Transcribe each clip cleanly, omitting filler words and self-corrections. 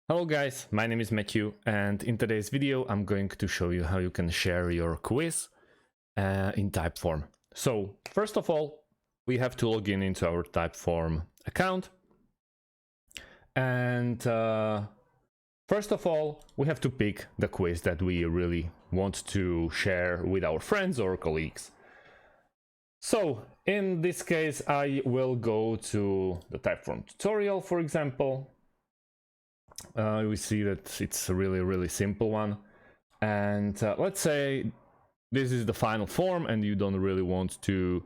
Hello guys, my name is Matthew, and in today's video I'm going to show you how you can share your quiz in Typeform. So first of all, we have to log in into our Typeform account, and first of all we have to pick the quiz that we really want to share with our friends or colleagues. So in this case I will go to the Typeform tutorial, for example. We see that it's a really simple one, and let's say this is the final form and you don't really want to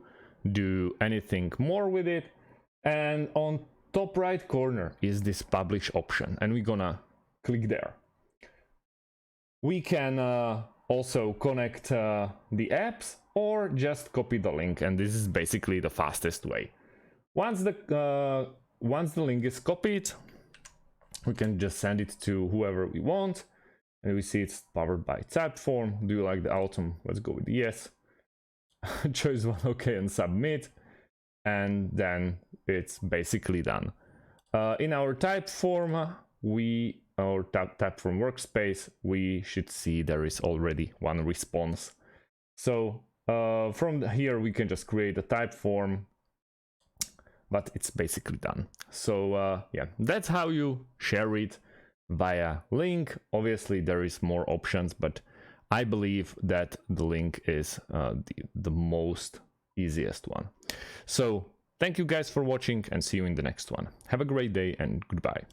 do anything more with it, and on top right corner is this publish option, and we're gonna click there. We can also connect the apps or just copy the link, and this is basically the fastest way. Once the link is copied, we can just send it to whoever we want, and we see it's powered by Typeform. Do you like the autumn? Let's go with yes. Choose one, okay, and submit, and then it's basically done. In our Typeform, Typeform workspace, we should see there is already one response. So from here we can just create a Typeform, but it's basically done. So yeah, that's how you share it via link. Obviously there is more options, but I believe that the link is the most easiest one. So thank you guys for watching, and see you in the next one. Have a great day and goodbye.